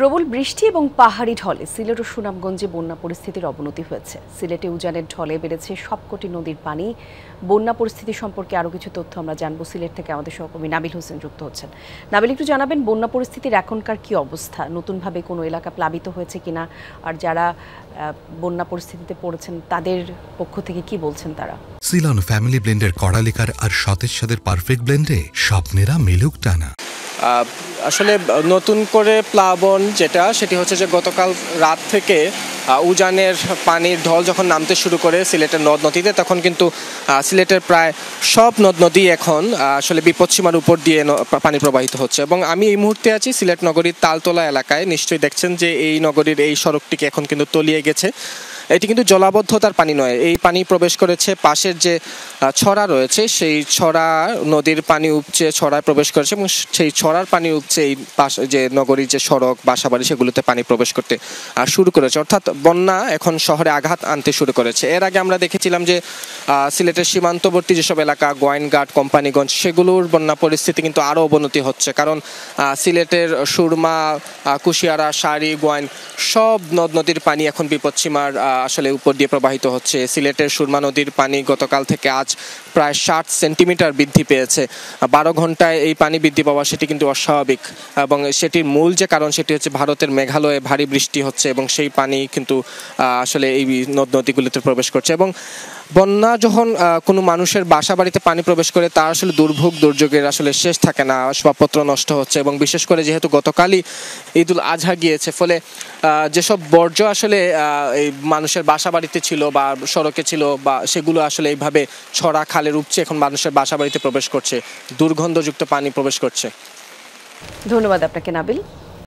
প্রবল বৃষ্টি এবং পাহাড়ি ঢলে সিলেট ও সুনামগঞ্জে বন্যা পরিস্থিতির অবনতি হয়েছে। সিলেটে উজানের ঢলে বেড়েছে সবকটি নদীর পানি। বন্যা পরিস্থিতি সম্পর্কে আরও কিছু তথ্য আমরা জানবো। সিলেট থেকে আমাদের সহকর্মী নাবিল হোসেন যুক্ত হচ্ছেন। নাবিল, একটু জানাবেন বন্যা পরিস্থিতির এখনকার কি অবস্থা? নতুনভাবে কোনো এলাকা প্লাবিত হয়েছে কিনা, আর যারা বন্যা পরিস্থিতিতে পড়েছেন তাদের পক্ষ থেকে কি বলছেন তারা? সিলন ফ্যামিলি ব্লেন্ডের কড়ালিকার আর সতেজ সাদের পারফেক্ট ব্লেন্ডে স্বপ্নেরা মিলুক টানা। আসলে নতুন করে প্লাবন সেটি হচ্ছে যে গতকাল রাত থেকে উজানের পানির ঢল যখন নামতে শুরু করে সিলেটের নদ নদীতে, তখন কিন্তু সিলেটের প্রায় সব নদ নদী এখন আসলে বিপদসীমার উপর দিয়ে পানি প্রবাহিত হচ্ছে। এবং আমি এই মুহূর্তে আছি সিলেট নগরীর তালতলা এলাকায়। নিশ্চয়ই দেখছেন যে এই নগরীর এই সড়কটিকে এখন কিন্তু তলিয়ে গেছে। এটি কিন্তু জলাবদ্ধতার পানি নয়, এই পানি প্রবেশ করেছে পাশের যে ছড়া রয়েছে, সেই ছড়া নদীর পানি উপচে ছড়ায় প্রবেশ করেছে এবং সেই ছড়ার পানি উপচে এই পাশে যে নগরীর যে সড়ক বাসাবাড়ি সেগুলোতে পানি প্রবেশ করতে শুরু করেছে। অর্থাৎ বন্যা এখন শহরে আঘাত আনতে শুরু করেছে। এর আগে আমরা দেখেছিলাম যে সিলেটের সীমান্তবর্তী যেসব এলাকা গোয়াইনঘাট, কোম্পানিগঞ্জ, সেগুলোর বন্যা পরিস্থিতি কিন্তু আরও অবনতি হচ্ছে। কারণ সিলেটের সুরমা, কুশিয়ারা, শাড়ি, গোয়াইন সব নদ নদীর পানি এখন বিপদসীমার আসলে উপর দিয়ে প্রবাহিত হচ্ছে। সিলেটের সুরমা নদীর পানি গতকাল থেকে আজ প্রায় 60 সেন্টিমিটার বৃদ্ধি পেয়েছে। 12 ঘন্টায় এই পানি বৃদ্ধি পাওয়া সেটি কিন্তু অস্বাভাবিক, এবং সেটির মূল যে কারণ সেটি হচ্ছে ভারতের মেঘালয়ে ভারী বৃষ্টি হচ্ছে এবং সেই পানি কিন্তু আসলে এই নদ নদীগুলিতে প্রবেশ করছে। এবং বন্যা যখন কোনো মানুষের বাসা বাড়িতে পানি প্রবেশ করে, তার আসলে দুর্ভোগ দুর্যোগের আসলে শেষ থাকে না। আসবাবপত্র নষ্ট হচ্ছে এবং বিশেষ করে যেহেতু গতকালই ঈদুল আজহা গিয়েছে, ফলে যেসব বর্জ্য আসলে এই মানুষের বাসা বাড়িতে ছিল বা সড়কে ছিল বা সেগুলো আসলে এইভাবে ছড়া খালের উপচে এখন মানুষের বাসা বাড়িতে প্রবেশ করছে, দুর্গন্ধযুক্ত পানি প্রবেশ করছে। ধন্যবাদ আপনাকে নাবিল।